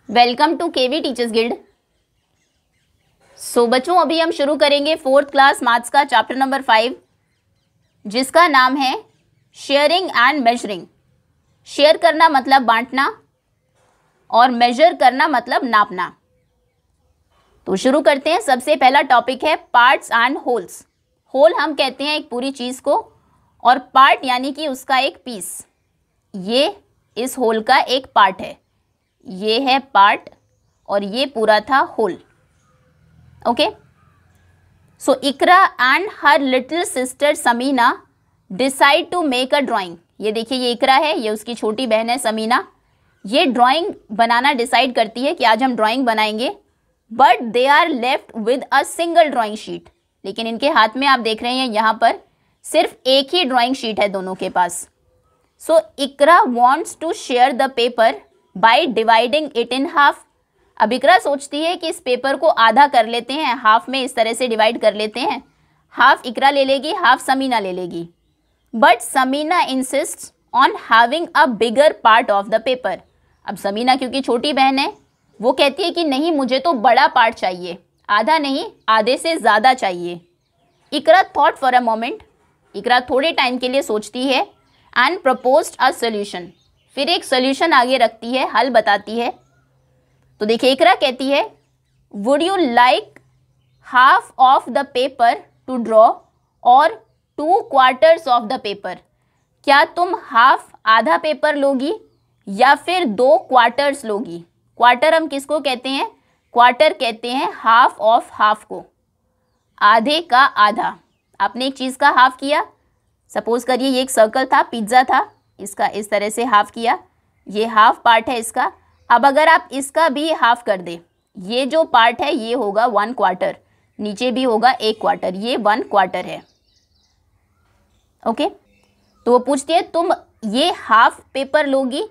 Welcome to KV teachers guild. So बच्चों, अभी हम शुरू करेंगे 4th क्लास मैथ्स का चैप्टर नंबर 5, जिसका नाम है शेयरिंग एंड मेजरिंग। शेयर करना मतलब बांटना और मेजर करना मतलब नापना। तो शुरू करते हैं। सबसे पहला टॉपिक है पार्ट्स एंड होल्स। होल हम कहते हैं एक पूरी चीज़ को, और पार्ट यानी कि उसका एक पीस। ये इस होल का एक पार्ट है, ये है पार्ट और ये पूरा था whole. Okay, so Iqra and her little sister Sameena decide to make a drawing. ये देखिए, ये इकरा है, ये उसकी छोटी बहन है समीना। ये ड्राइंग बनाना डिसाइड करती है कि आज हम ड्राइंग बनाएंगे, but they are left with a single drawing sheet. लेकिन इनके हाथ में आप देख रहे हैं यहाँ पर सिर्फ एक ही ड्राइंग शीट है दोनों के पास। So Iqra wants to share the paper by dividing it in half. अब इकरा सोचती है कि इस पेपर को आधा कर लेते हैं, हाफ में इस तरह से डिवाइड कर लेते हैं। हाफ इकरा ले लेगी, हाफ समीना ले लेगी। But Sameena insist on having a bigger part of the paper. अब समीना क्योंकि छोटी बहन है, वो कहती है कि नहीं, मुझे तो बड़ा पार्ट चाहिए, आधा नहीं, आधे से ज़्यादा चाहिए। इकरा थॉट फॉर अ मोमेंट। इकरा थोड़े टाइम के लिए सोचती है एंड प्रपोज्ड अ सोल्यूशन। फिर एक सोल्यूशन आगे रखती है, हल बताती है। तो देखिए, इकरा कहती है, would you like half of the paper two draw और 2 क्वार्टर्स ऑफ द पेपर। क्या तुम हाफ आधा पेपर लोगी या फिर 2 क्वार्टर्स लोगी। क्वार्टर हम किसको कहते हैं? क्वार्टर कहते हैं हाफ ऑफ हाफ को, आधे का आधा। आपने एक चीज़ का हाफ किया, सपोज करिए ये एक सर्कल था, पिज्ज़ा था, इसका इस तरह से हाफ किया, ये हाफ पार्ट है इसका। अब अगर आप इसका भी हाफ कर दे, ये जो पार्ट है ये होगा 1 क्वार्टर, नीचे भी होगा 1 क्वार्टर, ये 1 क्वार्टर है। ओके, तो वो पूछती है तुम ये हाफ पेपर लोगी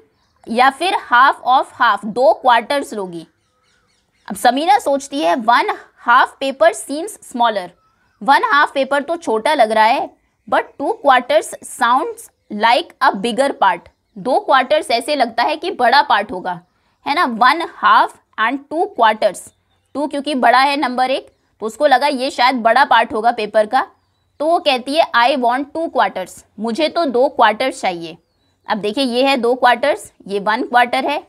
या फिर हाफ ऑफ हाफ 2 क्वार्टर्स लोगी। अब समीना सोचती है 1 half paper seems smaller. 1 half paper तो छोटा लग रहा है, but 2 quarters sounds like a bigger part. 2 quarters ऐसे लगता है कि बड़ा पार्ट होगा, है ना। 1 हाफ एंड 2 क्वार्टर्स। 2 क्योंकि बड़ा है नंबर 1, तो उसको लगा ये शायद बड़ा पार्ट होगा पेपर का, तो वो कहती है आई वॉन्ट 2 क्वार्टर्स, मुझे तो 2 क्वार्टर्स चाहिए। अब देखिए, ये है 2 क्वार्टर्स, ये 1 क्वार्टर है,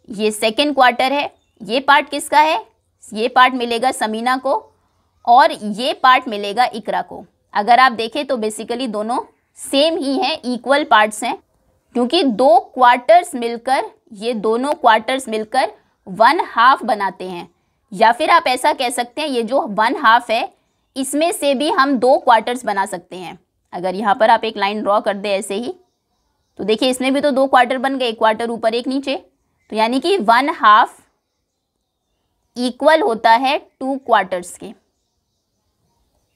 ये 2nd क्वार्टर है। ये पार्ट किसका है? ये पार्ट मिलेगा समीना को और ये पार्ट मिलेगा इकरा को। अगर आप देखें तो बेसिकली दोनों सेम ही हैं, इक्वल पार्ट्स हैं, क्योंकि 2 क्वार्टर्स मिलकर, ये दोनों क्वार्टर्स मिलकर 1 हाफ बनाते हैं। या फिर आप ऐसा कह सकते हैं, ये जो 1 हाफ है इसमें से भी हम 2 क्वार्टर्स बना सकते हैं। अगर यहाँ पर आप एक लाइन ड्रॉ कर दे ऐसे ही, तो देखिए इसमें भी तो 2 क्वार्टर बन गए, 1 क्वार्टर ऊपर 1 नीचे, तो यानी कि 1 हाफ इक्वल होता है 2 क्वार्टर्स के।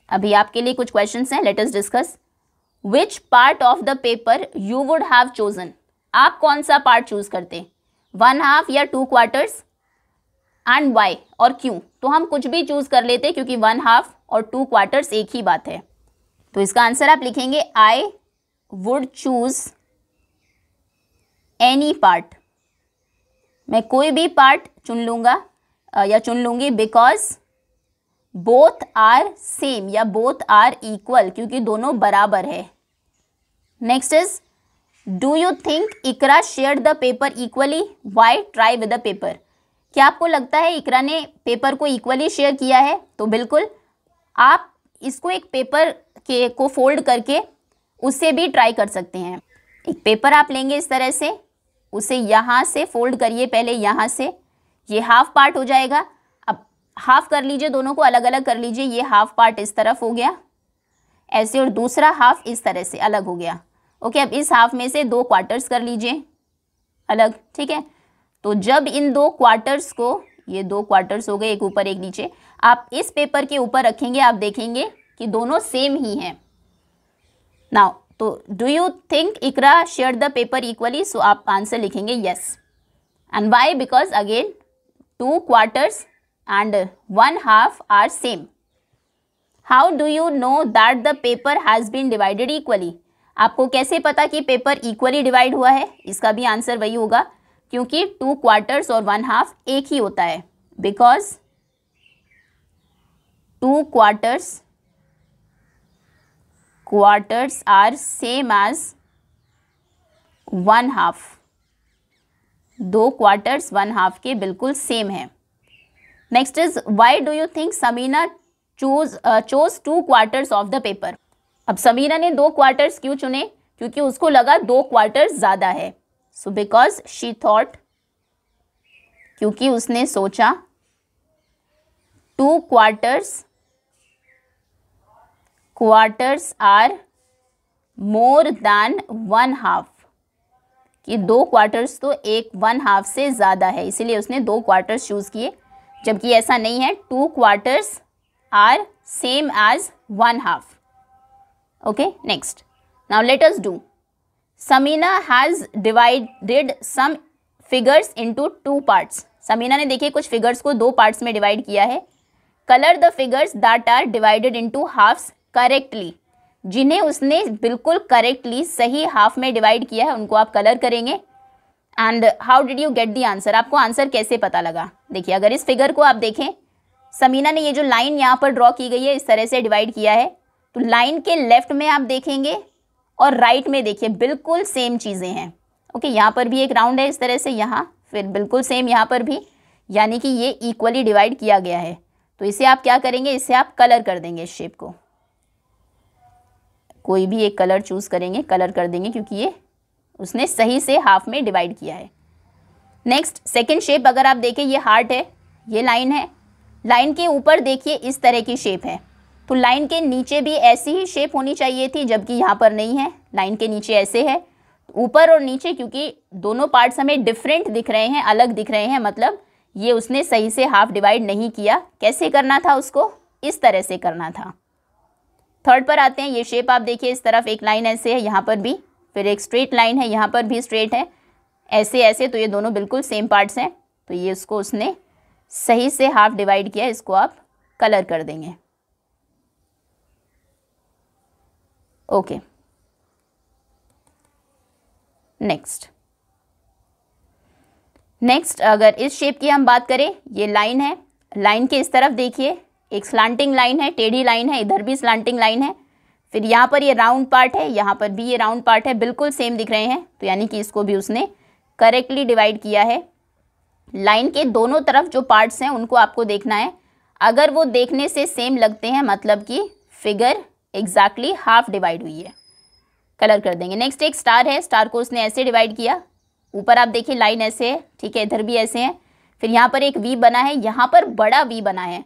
अभी आपके लिए कुछ क्वेश्चंस हैं, let us discuss. Which part of the paper you would have chosen. आप कौन सा पार्ट चूज करते, 1 हाफ या 2 क्वार्टर्स, एंड वाई, और क्यों। तो हम कुछ भी चूज कर लेते क्योंकि 1 हाफ और 2 क्वार्टर्स एक ही बात है। तो इसका आंसर आप लिखेंगे I would choose any part. मैं कोई भी पार्ट चुन लूँगा या चुन लूँगी, बिकॉज बोथ आर सेम या बोथ आर इक्वल, क्योंकि दोनों बराबर है। Next is, do you think Iqra share the paper equally, why try with the paper. क्या आपको लगता है इकरा ने पेपर को इक्वली शेयर किया है? तो बिल्कुल, आप इसको एक पेपर के को फोल्ड करके उससे भी ट्राई कर सकते हैं। एक पेपर आप लेंगे इस तरह से, उसे यहाँ से फोल्ड करिए, पहले यहाँ से, ये हाफ पार्ट हो जाएगा। अब हाफ कर लीजिए, दोनों को अलग अलग कर लीजिए, ये हाफ पार्ट इस तरफ हो गया ऐसे, और दूसरा हाफ इस तरह से अलग हो गया। ओके, अब इस हाफ में से 2 क्वार्टर्स कर लीजिए अलग, ठीक है। तो जब इन 2 क्वार्टर्स को, ये 2 क्वार्टर्स हो गए, एक ऊपर एक नीचे, आप इस पेपर के ऊपर रखेंगे, आप देखेंगे कि दोनों सेम ही हैं। नाउ, तो do you think Iqra share the paper equally, so आप आंसर लिखेंगे yes. And why, because again 2 quarters and 1 half are same. How do you know that the paper has been divided equally. आपको कैसे पता कि paper equally divide हुआ है? इसका भी आंसर वही होगा, क्योंकि 2 क्वार्टर्स और 1/2 एक ही होता है, because 2 quarters are same as 1/2। 2 quarters 1/2 के बिल्कुल सेम है। Next is why do you think Sameena chose 2 quarters of the paper. अब समीना ने 2 क्वार्टर्स क्यों चुने? क्योंकि उसको लगा 2 क्वार्टर्स ज़्यादा है। सो बिकॉज शी थॉट, क्योंकि उसने सोचा 2 क्वार्टर्स आर मोर दैन 1/2, कि 2 क्वार्टर्स तो 1/2 से ज़्यादा है, इसीलिए उसने 2 क्वार्टर्स चूज़ किए, जबकि ऐसा नहीं है। 2 quarters are same as 1/2। Okay, next, now let us do. Sameena has divided some figures into 2 parts. Sameena ने देखिए कुछ फिगर्स को 2 पार्ट्स में डिवाइड किया है। Colour the figures that are divided into halves correctly. जिन्हें उसने बिल्कुल करेक्टली सही हाफ में डिवाइड किया है उनको आप कलर करेंगे। And how did you get the answer? आपको आंसर कैसे पता लगा? देखिए, अगर इस फिगर को आप देखें, समीना ने ये जो लाइन यहाँ पर ड्रॉ की गई है इस तरह से डिवाइड किया है, तो लाइन के लेफ्ट में आप देखेंगे और राइट में देखिए बिल्कुल सेम चीज़ें हैं। ओके, यहाँ पर भी एक राउंड है इस तरह से, यहाँ फिर बिल्कुल सेम यहाँ पर भी, यानी कि ये इक्वली डिवाइड किया गया है। तो इसे आप क्या करेंगे? इसे आप कलर कर देंगे। इस शेप को कोई भी एक कलर चूज़ करेंगे, कलर कर देंगे, क्योंकि ये उसने सही से हाफ में डिवाइड किया है। नेक्स्ट, सेकंड शेप अगर आप देखें, ये हार्ट है, ये लाइन है। लाइन के ऊपर देखिए इस तरह की शेप है, तो लाइन के नीचे भी ऐसी ही शेप होनी चाहिए थी, जबकि यहाँ पर नहीं है। लाइन के नीचे ऐसे है, ऊपर और नीचे क्योंकि दोनों पार्ट्स हमें डिफरेंट दिख रहे हैं, अलग दिख रहे हैं, मतलब ये उसने सही से हाफ डिवाइड नहीं किया। कैसे करना था उसको? इस तरह से करना था। थर्ड पर आते हैं। ये शेप आप देखिए, इस तरफ एक लाइन ऐसे है, यहाँ पर भी, फिर एक स्ट्रेट लाइन है, यहाँ पर भी स्ट्रेट है, ऐसे ऐसे, तो ये दोनों बिल्कुल सेम पार्ट्स हैं। तो ये उसको उसने सही से हाफ डिवाइड किया, इसको आप कलर कर देंगे। ओके, नेक्स्ट अगर इस शेप की हम बात करें, ये लाइन है, लाइन के इस तरफ देखिए एक स्लांटिंग लाइन है, टेढ़ी लाइन है, इधर भी स्लांटिंग लाइन है, फिर यहाँ पर ये राउंड पार्ट है, यहाँ पर भी ये राउंड पार्ट है, बिल्कुल सेम दिख रहे हैं, तो यानी कि इसको भी उसने करेक्टली डिवाइड किया है। लाइन के दोनों तरफ जो पार्ट्स हैं उनको आपको देखना है, अगर वो देखने से सेम लगते हैं मतलब कि फिगर एग्जैक्टली हाफ डिवाइड हुई है, कलर कर देंगे। नेक्स्ट एक स्टार है, स्टार को उसने ऐसे डिवाइड किया, ऊपर आप देखिए लाइन ऐसे है, ठीक है, इधर भी ऐसे है, फिर यहाँ पर एक वी बना है, यहाँ पर बड़ा वी बना है,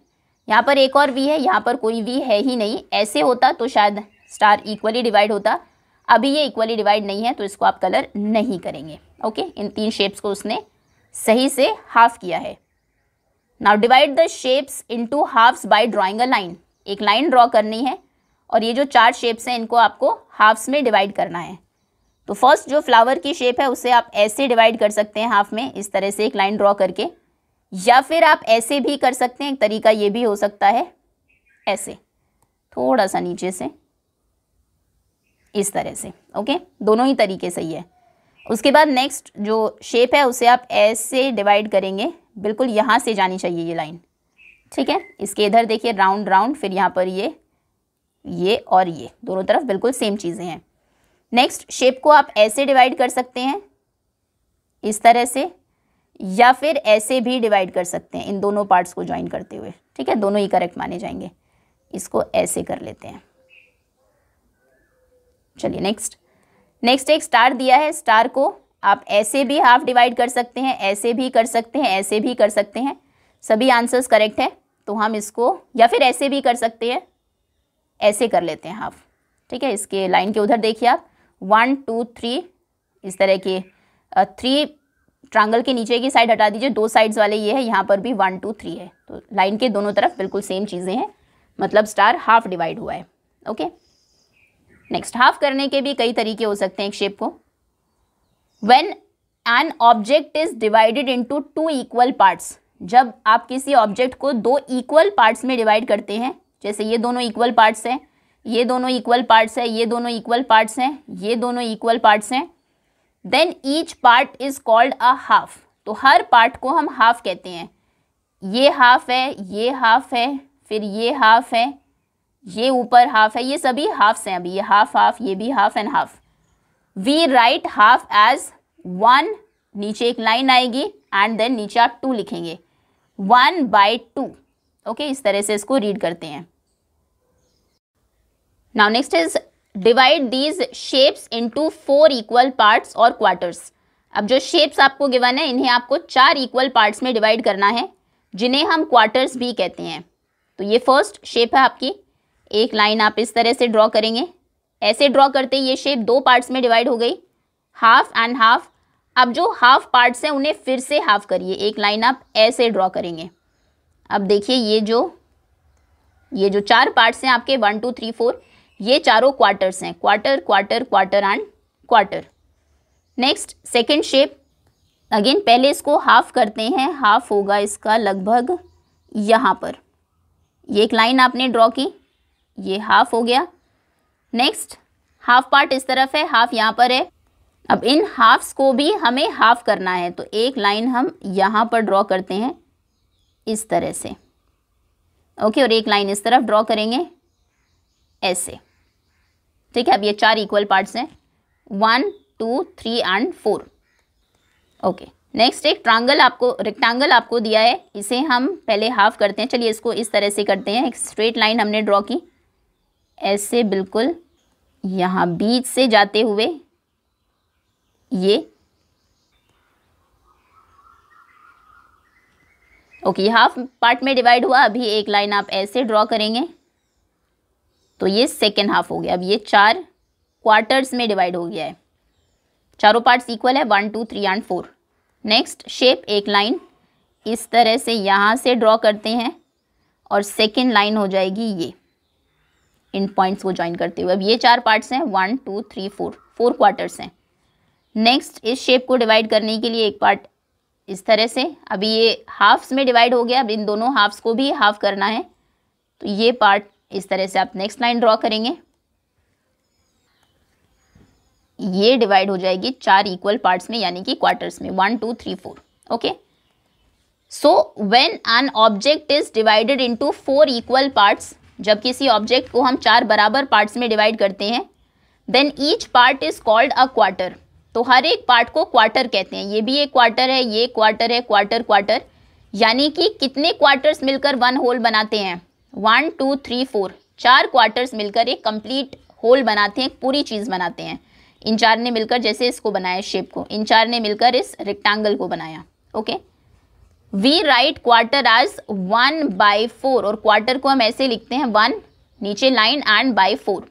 यहाँ पर एक और वी है, यहाँ पर कोई वी है ही नहीं। ऐसे होता तो शायद स्टार इक्वली डिवाइड होता, अभी ये इक्वली डिवाइड नहीं है, तो इसको आप कलर नहीं करेंगे। ओके, इन 3 शेप्स को उसने सही से हाफ किया है। Now divide the shapes into halves by drawing a line. एक लाइन ड्रॉ करनी है और ये जो 4 शेप्स हैं इनको आपको हाफ्स में डिवाइड करना है। तो फर्स्ट जो फ्लावर की शेप है उसे आप ऐसे डिवाइड कर सकते हैं हाफ में, इस तरह से एक लाइन ड्रॉ करके, या फिर आप ऐसे भी कर सकते हैं, एक तरीका ये भी हो सकता है ऐसे थोड़ा सा नीचे से, इस तरह से। ओके, दोनों ही तरीके सही है। उसके बाद नेक्स्ट जो शेप है उसे आप ऐसे डिवाइड करेंगे, बिल्कुल यहाँ से जानी चाहिए ये लाइन, ठीक है। इसके इधर देखिए राउंड राउंड, फिर यहाँ पर ये और ये दोनों तरफ बिल्कुल सेम चीज़ें हैं। नेक्स्ट शेप को आप ऐसे डिवाइड कर सकते हैं इस तरह से, या फिर ऐसे भी डिवाइड कर सकते हैं इन दोनों पार्ट्स को ज्वाइन करते हुए, ठीक है, दोनों ही करेक्ट माने जाएंगे। इसको ऐसे कर लेते हैं। चलिए नेक्स्ट एक स्टार दिया है, स्टार को आप ऐसे भी हाफ डिवाइड कर सकते हैं, ऐसे भी कर सकते हैं, ऐसे भी कर सकते हैं, सभी आंसर्स करेक्ट है। तो हम इसको, या फिर ऐसे भी कर सकते हैं, ऐसे कर लेते हैं हाफ, ठीक है। इसके लाइन के उधर देखिए आप 1 2 3 इस तरह के 3 ट्रायंगल के नीचे की साइड हटा दीजिए, 2 साइड्स वाले ये है, यहाँ पर भी 1 2 3 है, तो लाइन के दोनों तरफ बिल्कुल सेम चीज़ें हैं, मतलब स्टार हाफ डिवाइड हुआ है। ओके, नेक्स्ट हाफ करने के भी कई तरीके हो सकते हैं एक शेप को। When an object is divided into 2 equal parts, जब आप किसी ऑब्जेक्ट को 2 इक्वल पार्ट्स में डिवाइड करते हैं, जैसे ये दोनों इक्वल पार्ट्स हैं, ये दोनों इक्वल पार्ट्स हैं, ये दोनों इक्वल पार्ट्स हैं, ये दोनों इक्वल पार्ट्स हैं, then each part is called a half. तो हर पार्ट को हम हाफ कहते हैं। ये हाफ है, ये हाफ है, फिर ये हाफ है, ये ऊपर हाफ है, ये सभी हाफ्स हैं। अभी ये हाफ हाफ, ये भी half and half. We write half as 1, नीचे एक लाइन आएगी एंड देन नीचे आप 2 लिखेंगे, 1/2। ओके, इस तरह से इसको रीड करते हैं। Now next is divide these shapes into 4 equal parts और क्वार्टर्स। अब जो शेप्स आपको गिवन है इन्हें आपको 4 इक्वल पार्ट्स में डिवाइड करना है, जिन्हें हम क्वार्टर्स भी कहते हैं। तो ये फर्स्ट शेप है आपकी। एक लाइन आप इस तरह से ड्रॉ करेंगे। ऐसे ड्रॉ करते ये शेप 2 पार्ट्स में डिवाइड हो गई, हाफ एंड हाफ। अब जो हाफ पार्ट्स हैं उन्हें फिर से हाफ करिए। एक लाइन आप ऐसे ड्रॉ करेंगे। अब देखिए ये जो 4 पार्ट्स हैं आपके 1 2 3 4, ये चारों क्वार्टर्स हैं। Quarter quarter quarter and quarter. Next second shape, again पहले इसको हाफ करते हैं। हाफ होगा इसका लगभग यहाँ पर। ये एक लाइन आपने ड्रॉ की, ये हाफ हो गया। नेक्स्ट हाफ पार्ट इस तरफ है, हाफ यहाँ पर है। अब इन हाफ्स को भी हमें हाफ करना है, तो एक लाइन हम यहाँ पर ड्रॉ करते हैं इस तरह से। ओके, और एक लाइन इस तरफ ड्रॉ करेंगे ऐसे। ठीक है, अब ये 4 इक्वल पार्ट्स हैं, 1 2 3 एंड 4। ओके, नेक्स्ट एक रेक्टेंगल आपको दिया है, इसे हम पहले हाफ करते हैं। चलिए इसको इस तरह से करते हैं। एक स्ट्रेट लाइन हमने ड्रॉ की ऐसे, बिल्कुल यहाँ बीच से जाते हुए ये। ओके, हाफ पार्ट में डिवाइड हुआ। अभी एक लाइन आप ऐसे ड्रॉ करेंगे तो ये सेकेंड हाफ हो गया। अब ये 4 क्वार्टर्स में डिवाइड हो गया है। चारों पार्ट्स इक्वल है, 1 2 3 एंड 4। नेक्स्ट शेप, एक लाइन इस तरह से यहाँ से ड्रॉ करते हैं और सेकेंड लाइन हो जाएगी ये, इन पॉइंट्स को ज्वाइन करते हुए। अब ये 4 पार्ट्स हैं, 1 2 3 4 क्वार्टर्स हैं। नेक्स्ट इस शेप को डिवाइड करने के लिए एक पार्ट इस तरह से। अभी ये हाफ्स में डिवाइड हो गया, अब इन दोनों हाफ्स को भी हाफ करना है, तो ये पार्ट इस तरह से आप नेक्स्ट लाइन ड्रॉ करेंगे। ये डिवाइड हो जाएगी 4 इक्वल पार्ट्स में, यानी कि क्वार्टर्स में, 1 2 3 4। Okay, so when an object is divided into 4 equal parts, जब किसी ऑब्जेक्ट को हम 4 बराबर पार्ट्स में डिवाइड करते हैं, then each part is called a quarter. तो हर एक पार्ट को क्वार्टर कहते हैं। ये भी एक क्वार्टर है, ये क्वार्टर है, क्वार्टर क्वार्टर, यानी कि कितने क्वार्टर्स मिलकर 1 होल बनाते हैं? 1 2 3 4, 4 क्वार्टर्स मिलकर एक कंप्लीट होल बनाते हैं, पूरी चीज़ बनाते हैं। इन 4 ने मिलकर, जैसे इसको बनाया शेप को, इन 4 ने मिलकर इस रेक्टेंगल को बनाया। Okay, we write quarter as 1/4, और क्वार्टर को हम ऐसे लिखते हैं 1, नीचे line and by 4।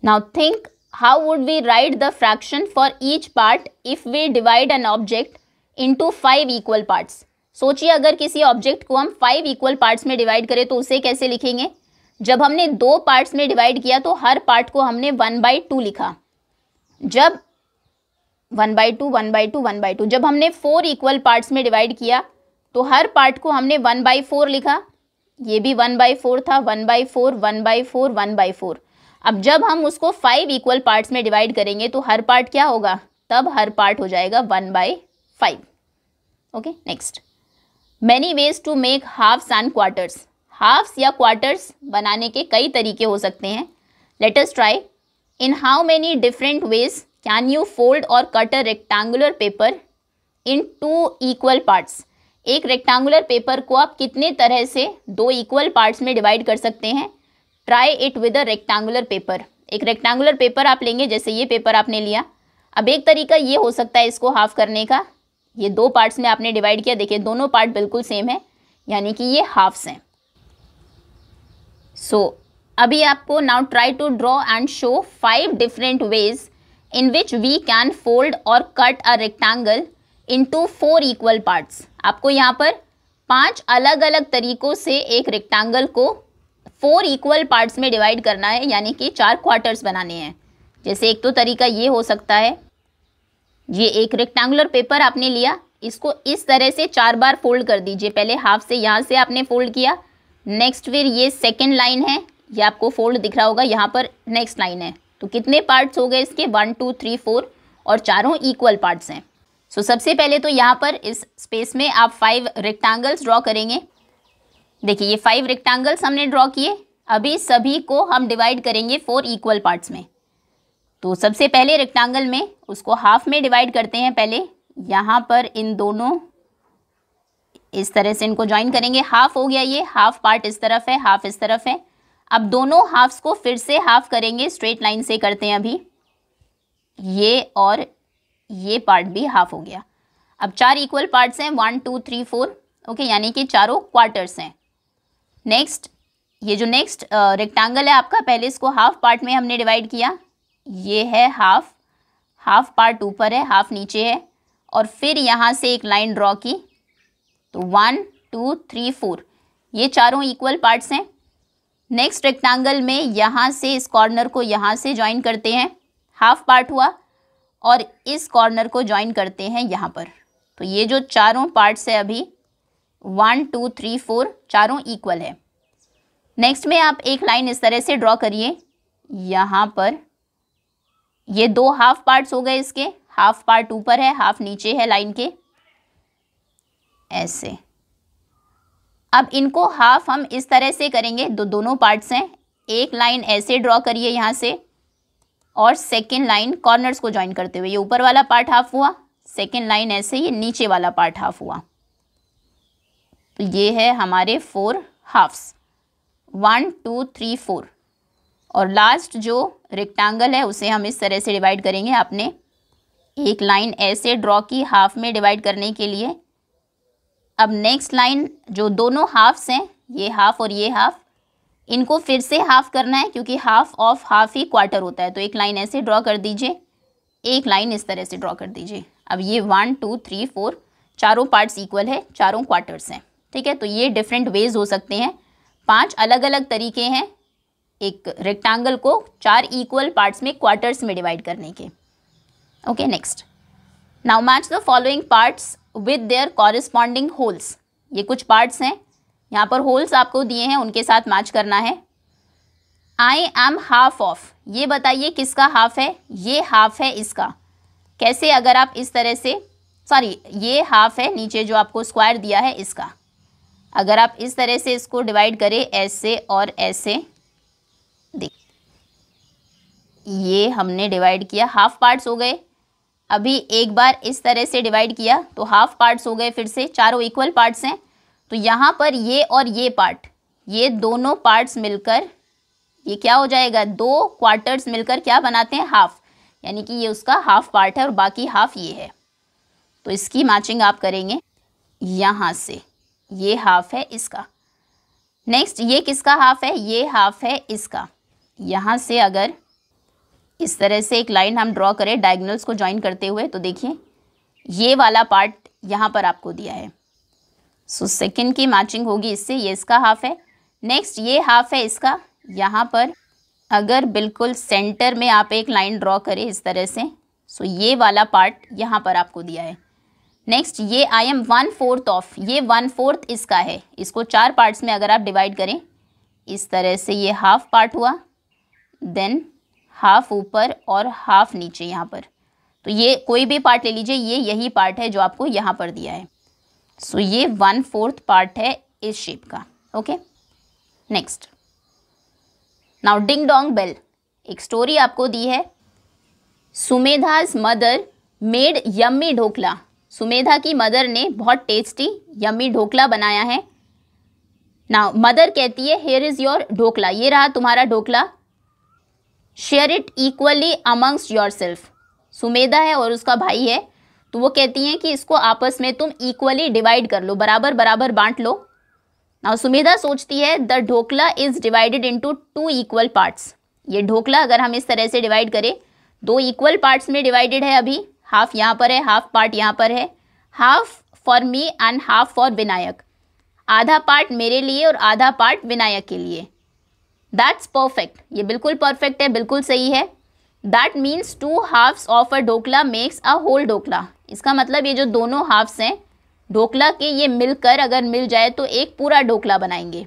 Now think how would we write the fraction for each part if we divide an object into 5 equal parts. सोचिए अगर किसी ऑब्जेक्ट को हम 5 इक्वल पार्ट्स में डिवाइड करें तो उसे कैसे लिखेंगे? जब हमने 2 पार्ट्स में डिवाइड किया तो हर पार्ट को हमने 1/2 लिखा। जब 1/2 1/2 1/2, जब हमने 4 इक्वल पार्ट्स में डिवाइड किया तो हर पार्ट को हमने 1/4 लिखा। ये भी 1/4 था, 1/4 1/4 1/4। अब जब हम उसको 5 इक्वल पार्ट्स में डिवाइड करेंगे तो हर पार्ट क्या होगा? तब हर पार्ट हो जाएगा 1/5। Okay, next, many ways to make halves and quarters. Halves या क्वार्टर्स बनाने के कई तरीके हो सकते हैं। Let us try. In how many different ways can you fold or cut a rectangular paper in 2 equal parts. एक रेक्टेंगुलर पेपर को आप कितने तरह से 2 इक्वल पार्ट्स में डिवाइड कर सकते हैं? Try it with a rectangular paper. एक रेक्टेंगुलर पेपर आप लेंगे, जैसे ये पेपर आपने लिया। अब एक तरीका ये हो सकता है इसको हाफ करने का। ये 2 पार्ट्स में आपने डिवाइड किया, देखिए दोनों पार्ट बिल्कुल सेम है, यानी कि ये हाफ्स हैं। सो अभी आपको now try to draw and show 5 different ways in which we can fold or cut a rectangle into 4 equal parts. आपको यहाँ पर 5 अलग अलग तरीकों से एक रेक्टेंगल को 4 इक्वल पार्ट्स में डिवाइड करना है, यानी कि 4 क्वार्टर्स बनाने हैं। जैसे एक तो तरीका ये हो सकता है, ये एक रेक्टेंगुलर पेपर आपने लिया, इसको इस तरह से 4 बार फोल्ड कर दीजिए। पहले हाफ से यहाँ से आपने फोल्ड किया, नेक्स्ट फिर ये सेकेंड लाइन है, ये आपको फोल्ड दिख रहा होगा, यहाँ पर नेक्स्ट लाइन है। तो कितने पार्ट्स हो गए इसके? 1 2 3 4, और चारों इक्वल पार्ट्स हैं। सो सबसे पहले तो यहाँ पर इस स्पेस में आप 5 रेक्टेंगल्स ड्रॉ करेंगे। देखिए ये 5 रेक्टेंगल्स हमने ड्रॉ किए। अभी सभी को हम डिवाइड करेंगे 4 इक्वल पार्ट्स में। तो सबसे पहले रेक्टेंगल में उसको हाफ में डिवाइड करते हैं। पहले यहाँ पर इन दोनों इस तरह से इनको ज्वाइन करेंगे। हाफ हो गया, ये हाफ पार्ट इस तरफ है, हाफ इस तरफ है। अब दोनों हाफ्स को फिर से हाफ करेंगे, स्ट्रेट लाइन से करते हैं अभी। ये और ये पार्ट भी हाफ हो गया। अब 4 इक्वल पार्ट्स हैं, 1 2 3 4, ओके, यानी कि चारों क्वार्टर्स हैं। नेक्स्ट ये जो नेक्स्ट रेक्टेंगल है आपका, पहले इसको हाफ पार्ट में हमने डिवाइड किया। ये है हाफ, हाफ पार्ट ऊपर है, हाफ नीचे है, और फिर यहाँ से एक लाइन ड्रॉ की। तो 1 2 3 4 ये चारों इक्वल पार्ट्स हैं। नेक्स्ट रेक्टेंगल में यहाँ से इस कॉर्नर को यहाँ से ज्वाइन करते हैं, हाफ पार्ट हुआ, और इस कॉर्नर को ज्वाइन करते हैं यहाँ पर। तो ये जो चारों पार्ट्स है अभी 1 2 3 4 चारों इक्वल है। नेक्स्ट में आप एक लाइन इस तरह से ड्रॉ करिए। यहाँ पर ये 2 हाफ पार्ट्स हो गए इसके, हाफ पार्ट ऊपर है, हाफ नीचे है लाइन के, ऐसे। अब इनको हाफ हम इस तरह से करेंगे, दोनों पार्ट्स हैं। एक लाइन ऐसे ड्रॉ करिए यहाँ से, और सेकेंड लाइन कॉर्नर्स को ज्वाइन करते हुए, ये ऊपर वाला पार्ट हाफ हुआ, सेकेंड लाइन ऐसे ये नीचे वाला पार्ट हाफ हुआ। तो ये है हमारे 4 हाफ्स, 1 2 3 4। और लास्ट जो रेक्टेंगल है उसे हम इस तरह से डिवाइड करेंगे। आपने एक लाइन ऐसे ड्रॉ की हाफ में डिवाइड करने के लिए। अब नेक्स्ट लाइन जो दोनों हाफ्स हैं, ये हाफ और ये हाफ, इनको फिर से हाफ करना है, क्योंकि half of half he quarter होता है। तो एक लाइन ऐसे ड्रॉ कर दीजिए, एक लाइन इस तरह से ड्रॉ कर दीजिए। अब ये 1 2 3 4 चारों पार्ट्स इक्वल है, चारों क्वार्टर्स हैं, ठीक है। तो ये डिफरेंट वेज हो सकते हैं, 5 अलग अलग तरीके हैं एक रेक्टेंगल को 4 इक्वल पार्ट्स में क्वार्टर्स में डिवाइड करने के। Okay, next, now match the following parts with their corresponding holes. ये कुछ पार्ट्स हैं, यहाँ पर होल्स आपको दिए हैं, उनके साथ मैच करना है। आई एम हाफ ऑफ, ये बताइए किसका हाफ है? ये हाफ है इसका। कैसे? अगर आप इस तरह से, सॉरी ये हाफ है नीचे जो आपको स्क्वायर दिया है इसका, अगर आप इस तरह से इसको डिवाइड करें ऐसे और ऐसे, देख ये हमने डिवाइड किया, हाफ पार्ट्स हो गए। अभी एक बार इस तरह से डिवाइड किया तो हाफ पार्ट्स हो गए, फिर से चारों इक्वल पार्ट्स हैं। तो यहाँ पर ये और ये पार्ट, ये दोनों पार्ट्स मिलकर ये क्या हो जाएगा? 2 क्वार्टर्स मिलकर क्या बनाते हैं? हाफ, यानी कि ये उसका हाफ पार्ट है और बाकी हाफ ये है। तो इसकी मैचिंग आप करेंगे यहाँ से, ये हाफ है इसका। नेक्स्ट ये किसका हाफ है? ये हाफ है इसका। यहाँ से अगर इस तरह से एक लाइन हम ड्रॉ करें डायगोनल्स को ज्वाइन करते हुए, तो देखिए ये वाला पार्ट यहाँ पर आपको दिया है। सो सेकंड की मैचिंग होगी इससे, ये इसका हाफ है। नेक्स्ट ये हाफ है इसका। यहाँ पर अगर बिल्कुल सेंटर में आप एक लाइन ड्रॉ करें इस तरह से, सो ये वाला पार्ट यहाँ पर आपको दिया है। नेक्स्ट ये आई एम 1/4 ऑफ, ये 1/4 इसका है। इसको 4 पार्ट्स में अगर आप डिवाइड करें इस तरह से, ये हाफ पार्ट हुआ, देन हाफ ऊपर और हाफ नीचे यहाँ पर। तो ये कोई भी पार्ट ले लीजिए, ये यही पार्ट है जो आपको यहाँ पर दिया है। सो ये 1/4 पार्ट है इस शेप का। Okay, next, now ding dong bell. एक स्टोरी आपको दी है। Sumedha's mother made yummy dhokla. Sumedha की मदर ने बहुत टेस्टी यम्मी ढोकला बनाया है। नाउ मदर कहती है हियर इज़ योर ढोकला, ये रहा तुम्हारा dhokla. Share it equally amongst your self. Sumedha है और उसका भाई है, तो वो कहती हैं कि इसको आपस में तुम इक्वली डिवाइड कर लो, बराबर बराबर बांट लो। नाउ सुमेधा सोचती है the dhokla is divided into 2 equal parts. ये ढोकला अगर हम इस तरह से डिवाइड करें, 2 इक्वल पार्ट्स में डिवाइडेड है। अभी हाफ यहाँ पर है, हाफ पार्ट यहाँ पर है। Half for me and half for Vinayak, आधा पार्ट मेरे लिए और आधा पार्ट विनायक के लिए। दैट्स परफेक्ट, ये बिल्कुल परफेक्ट है, बिल्कुल सही है। That means 2 halves of a dhokla makes a whole dhokla. इसका मतलब ये जो दोनों हाफ्स हैं ढोकला के, ये मिलकर अगर मिल जाए तो एक पूरा ढोकला बनाएंगे।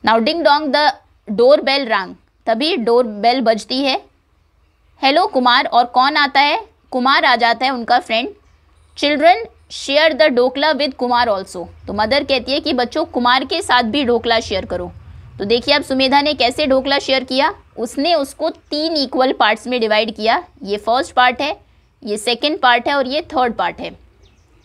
Now ding dong the door bell rang. तभी डोर बेल बजती है। हेलो कुमार, और कौन आता है? कुमार आ जाता है, उनका friend. Children share the dhokla with Kumar also. तो मदर कहती है कि बच्चों कुमार के साथ भी ढोकला शेयर करो। तो देखिए अब सुमेधा ने कैसे ढोकला शेयर किया। उसने उसको 3 इक्वल पार्ट्स में डिवाइड किया। ये फर्स्ट पार्ट है, ये सेकेंड पार्ट है और ये थर्ड पार्ट है।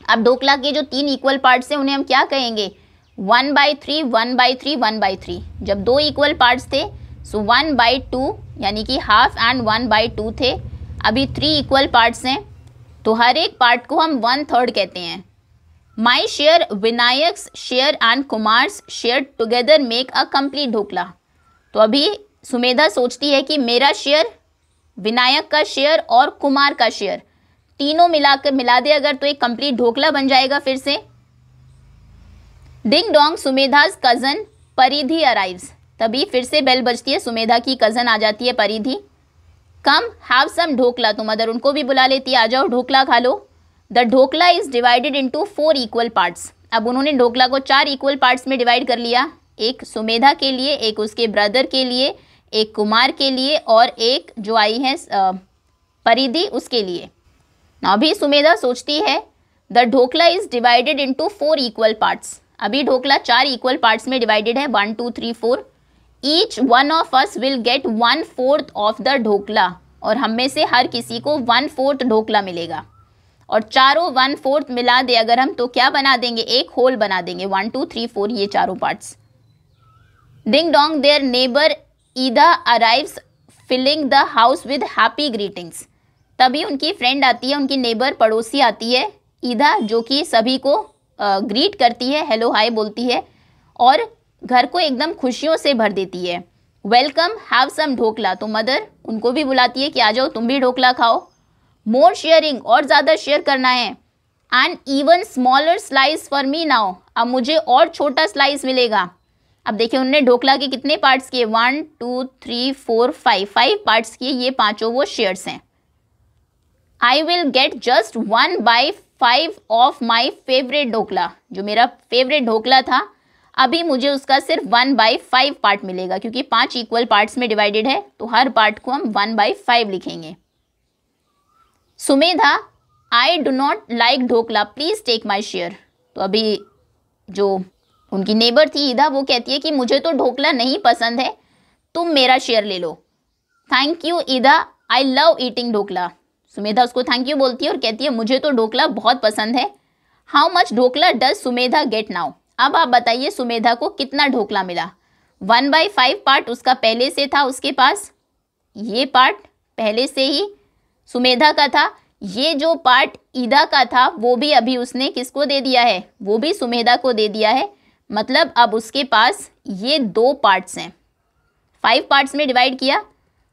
अब ढोकला के जो 3 इक्वल पार्ट्स हैं उन्हें हम क्या कहेंगे? 1/3, 1/3, 1/3। जब 2 इक्वल पार्ट्स थे सो 1/2 यानी कि हाफ एंड 1/2 थे। अभी 3 इक्वल पार्ट्स हैं तो हर एक पार्ट को हम 1/3 कहते हैं। My share, Vinayak's share and Kumar's share together make a complete dhokla. तो अभी सुमेधा सोचती है कि मेरा शेयर, विनायक का शेयर और कुमार का शेयर तीनों मिला दे अगर तो एक कंप्लीट ढोकला बन जाएगा फिर से। डिंग डोंग, सुमेधाज कजन परिधि अराइव्स। तभी फिर से बेल बजती है, सुमेधा की कजन आ जाती है Paridhi. Come have some dhokla. तो मदर उनको भी बुला लेती है, आ जाओ ढोकला खा लो। The dhokla is divided into 4 equal parts. अब उन्होंने ढोकला को 4 इक्वल पार्ट्स में डिवाइड कर लिया। एक सुमेधा के लिए, एक उसके ब्रदर के लिए, एक कुमार के लिए और एक जो आई है परिधि उसके लिए। अभी सुमेधा सोचती है the dhokla is divided into 4 equal parts. अभी ढोकला 4 इक्वल पार्ट्स में डिवाइडेड है, 1 2 3 4। Each one of us will get 1/4 of the dhokla. और हम में से हर किसी को 1/4 ढोकला मिलेगा। और चारों 1/4 मिला दे अगर हम तो क्या बना देंगे? एक होल बना देंगे। 1 2 3 4 ये चारों parts. Ding dong, their neighbour Ida arrives filling the house with happy greetings. तभी उनकी फ्रेंड आती है, उनकी नेबर पड़ोसी आती है ईदा, जो कि सभी को ग्रीट करती है, हेलो हाय बोलती है और घर को एकदम खुशियों से भर देती है। Welcome, have some dhokla. तो मदर उनको भी बुलाती है कि आ जाओ तुम भी ढोकला खाओ। मोर शेयरिंग, और ज़्यादा शेयर करना है। And even smaller slice for me now, अब मुझे और छोटा स्लाइस मिलेगा। अब देखिए उन्होंने ढोकला के कितने पार्ट्स किए? 1 2 3 4 5 पार्ट्स किए। ये पांचों वो शेयर्स हैं। I will get just 1/5 of my favourite dhokla. जो मेरा फेवरेट ढोकला था अभी मुझे उसका सिर्फ 1/5 पार्ट मिलेगा, क्योंकि 5 इक्वल पार्ट्स में डिवाइडेड है तो हर पार्ट को हम 1/5 लिखेंगे। Sumedha, I do not like dhokla, please take my share. तो अभी जो उनकी नेबर थी ईदा, वो कहती है कि मुझे तो ढोकला नहीं पसंद है, तुम मेरा शेयर ले लो। Thank you Ida, I love eating dhokla. Sumedha उसको थैंक यू बोलती है और कहती है मुझे तो ढोकला बहुत पसंद है। How much dhokla does Sumedha get now. अब आप बताइए सुमेधा को कितना ढोकला मिला? 1/5 पार्ट उसका पहले से था उसके पास, ये पार्ट पहले से ही सुमेधा का था। ये जो पार्ट ईदा का था वो भी अभी उसने किसको दे दिया है? वो भी सुमेधा को दे दिया है। मतलब अब उसके पास ये 2 पार्ट्स हैं। 5 पार्ट्स में डिवाइड किया,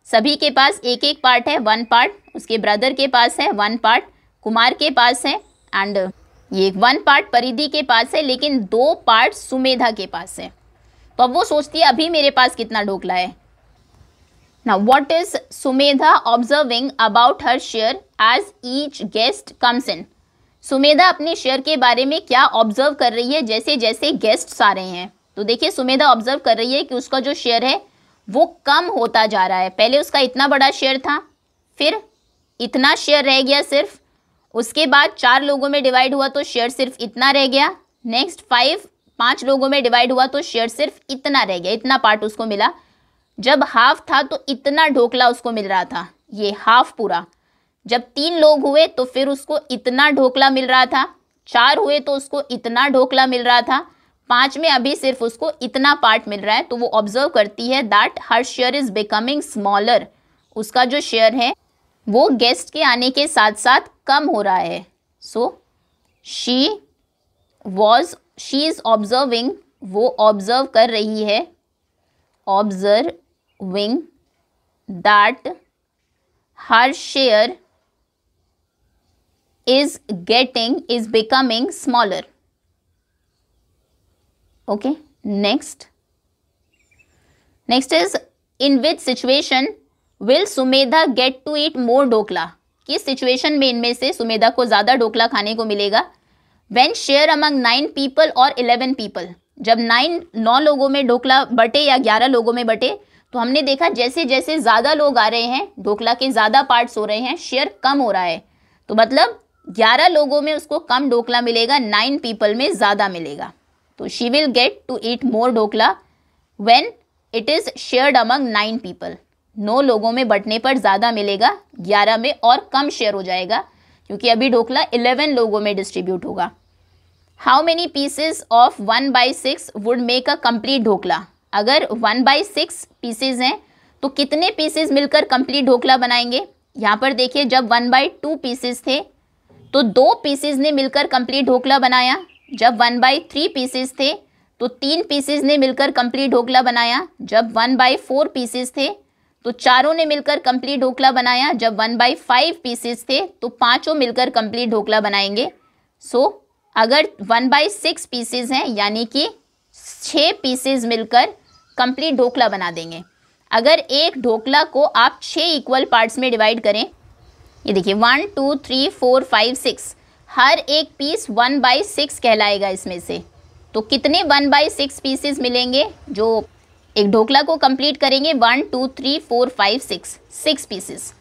सभी के पास एक एक पार्ट है। 1 पार्ट उसके ब्रदर के पास है, 1 पार्ट कुमार के पास है एंड ये 1 पार्ट परिधि के पास है, लेकिन 2 पार्ट सुमेधा के पास है। तो अब वो सोचती है अभी मेरे पास कितना ढोकला है। Now what is Sumedha observing about her share as each guest comes in. Sumedha अपने शेयर के बारे में क्या ऑब्जर्व कर रही है जैसे जैसे गेस्ट्स आ रहे हैं? तो देखिए सुमेधा ऑब्जर्व कर रही है कि उसका जो शेयर है वो कम होता जा रहा है। पहले उसका इतना बड़ा शेयर था, फिर इतना शेयर रह गया सिर्फ, उसके बाद 4 लोगों में डिवाइड हुआ तो शेयर सिर्फ इतना रह गया। नेक्स्ट 5 लोगों में डिवाइड हुआ तो शेयर सिर्फ इतना रह गया, इतना पार्ट उसको मिला। जब हाफ था तो इतना ढोकला उसको मिल रहा था, ये हाफ पूरा। जब 3 लोग हुए तो फिर उसको इतना ढोकला मिल रहा था, 4 हुए तो उसको इतना ढोकला मिल रहा था, 5 में अभी सिर्फ उसको इतना पार्ट मिल रहा है। तो वो ऑब्जर्व करती है that her share is becoming smaller. उसका जो शेयर है वो गेस्ट के आने के साथ साथ कम हो रहा है। सो शी इज ऑब्जर्विंग, वो ऑब्जर्व कर रही है, observing that her share is becoming smaller. Okay, next is in which situation will Sumedha get to eat more dhokla. किस सिचुएशन में इनमें से सुमेधा को ज़्यादा ढोकला खाने को मिलेगा? when share among 9 people or 11 people, जब 9 लोगों में ढोकला बटे या 11 लोगों में बटे तो हमने देखा जैसे जैसे ज़्यादा लोग आ रहे हैं, ढोकला के ज़्यादा पार्ट्स हो रहे हैं, शेयर कम हो रहा है। तो मतलब 11 लोगों में उसको कम ढोकला मिलेगा, 9 पीपल में ज़्यादा मिलेगा। तो she will get to eat more dhokla when it is shared among 9 people. 9 लोगों में बंटने पर ज़्यादा मिलेगा, 11 में और कम शेयर हो जाएगा, क्योंकि अभी ढोकला 11 लोगों में डिस्ट्रीब्यूट होगा। How many pieces of 1/6 would make a complete dhokla? अगर 1/6 पीसेज हैं तो कितने पीसेज मिलकर कंप्लीट ढोकला बनाएंगे? यहाँ पर देखिए, जब 1/2 पीसेज थे तो 2 पीसेज ने मिलकर कंप्लीट ढोकला बनाया। जब 1/3 पीसेज थे तो 3 पीसेज ने मिलकर कंप्लीट ढोकला बनाया। जब 1/4 पीसेज थे तो 4 ने मिलकर कंप्लीट ढोकला बनाया। जब 1/5 पीसेज थे तो 5 मिलकर कंप्लीट ढोकला बनाएंगे। सो अगर 1/6 पीसेज हैं यानी कि 6 पीसेज मिलकर कंप्लीट ढोकला बना देंगे। अगर एक ढोकला को आप 6 इक्वल पार्ट्स में डिवाइड करें, ये देखिए 1 2 3 4 5 6, हर एक पीस 1/6 कहलाएगा इसमें से। तो कितने 1/6 पीसेस मिलेंगे जो एक ढोकला को कंप्लीट करेंगे? 1 2 3 4 5 6 pieces.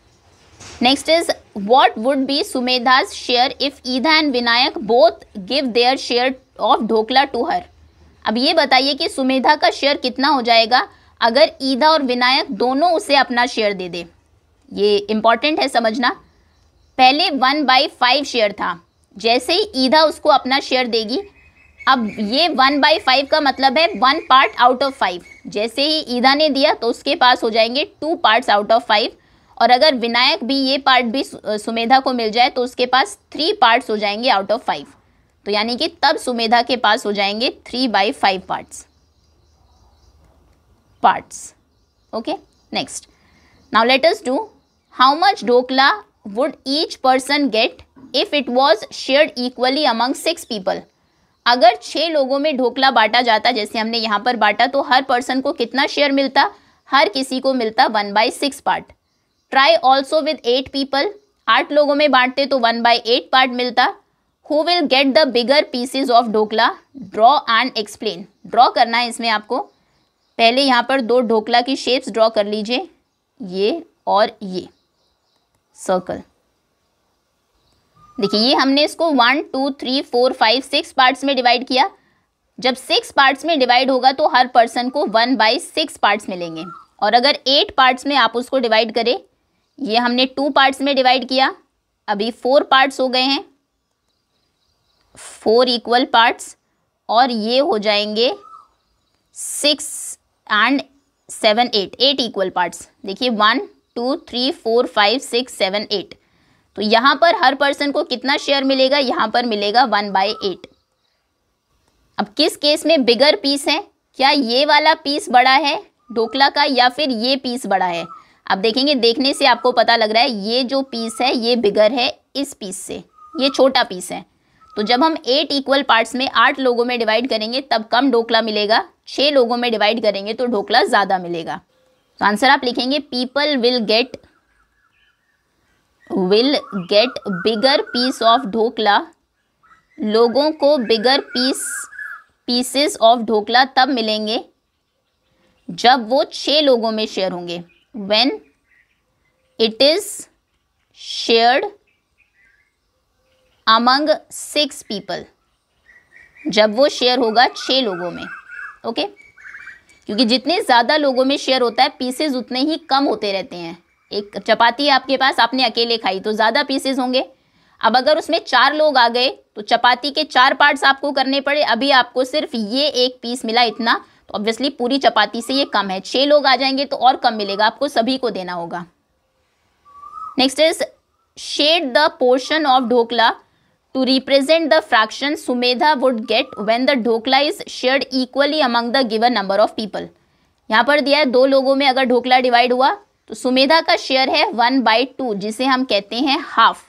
Next is what would be Sumedha's share if Ida and Vinayak both give their share of dhokla to her. अब ये बताइए कि सुमेधा का शेयर कितना हो जाएगा अगर ईधा और विनायक दोनों उसे अपना शेयर दे दे। ये इंपॉर्टेंट है समझना। पहले 1/5 शेयर था, जैसे ही ईधा उसको अपना शेयर देगी, अब ये 1/5 का मतलब है 1 पार्ट आउट ऑफ 5। जैसे ही ईधा ने दिया तो उसके पास हो जाएंगे 2 पार्ट्स आउट ऑफ 5, और अगर विनायक भी ये पार्ट भी सुमेधा को मिल जाए तो उसके पास 3 पार्ट्स हो जाएंगे आउट ऑफ 5। तो यानी कि तब सुमेधा के पास हो जाएंगे 3/5 parts. Okay, next, now let us do how much dhokla would each person get if it was shared equally among 6 people. अगर 6 लोगों में ढोकला बांटा जाता, जैसे हमने यहाँ पर बांटा, तो हर पर्सन को कितना शेयर मिलता? हर किसी को मिलता 1/6 part. Try also with 8 people, 8 लोगों में बांटते तो 1/8 पार्ट मिलता। Who will get the bigger pieces of dhokla? Draw and explain. Draw करना है इसमें आपको। पहले यहाँ पर 2 ढोकला की शेप्स ड्रॉ कर लीजिए, ये और ये सर्कल। देखिए, ये हमने इसको 1 2 3 4 5 6 पार्ट्स में डिवाइड किया। जब 6 पार्ट्स में डिवाइड होगा तो हर पर्सन को 1/6 पार्ट्स मिलेंगे। और अगर 8 पार्ट्स में आप उसको डिवाइड करें, ये हमने 2 पार्ट्स में डिवाइड किया, अभी 4 पार्ट्स हो गए हैं, 4 इक्वल पार्ट्स, और ये हो जाएंगे 6 एंड 7 8 इक्वल पार्ट्स। देखिए 1 2 3 4 5 6 7 8। तो यहाँ पर हर पर्सन को कितना शेयर मिलेगा? यहाँ पर मिलेगा 1/8। अब किस केस में बिगर पीस है? क्या ये वाला पीस बड़ा है ढोकला का या फिर ये पीस बड़ा है? अब देखेंगे, देखने से आपको पता लग रहा है ये जो पीस है ये बिगर है इस पीस से, ये छोटा पीस है। तो जब हम 8 इक्वल पार्ट्स में 8 लोगों में डिवाइड करेंगे तब कम ढोकला मिलेगा, 6 लोगों में डिवाइड करेंगे तो ढोकला ज़्यादा मिलेगा। तो आंसर आप लिखेंगे people will get bigger piece of dhokla. लोगों को बिगर पीसेस ऑफ ढोकला तब मिलेंगे जब वो 6 लोगों में शेयर होंगे। When it is shared among 6 people, जब वो शेयर होगा 6 लोगों में। ओके, क्योंकि जितने ज़्यादा लोगों में शेयर होता है पीसेस उतने ही कम होते रहते हैं। एक चपाती आपके पास, आपने अकेले खाई तो ज़्यादा पीसेस होंगे। अब अगर उसमें 4 लोग आ गए तो चपाती के 4 पार्ट्स आपको करने पड़े, अभी आपको सिर्फ ये एक पीस मिला इतना, तो ऑब्वियसली पूरी चपाती से ये कम है। 6 लोग आ जाएंगे तो और कम मिलेगा, आपको सभी को देना होगा। Next is shade the portion of dhokla to represent the fraction Sumedha would get when the dhokla is shared equally among the given number of people. यहाँ पर दिया है 2 लोगों में अगर ढोकला डिवाइड हुआ तो सुमेधा का शेयर है 1/2, जिसे हम कहते हैं हाफ।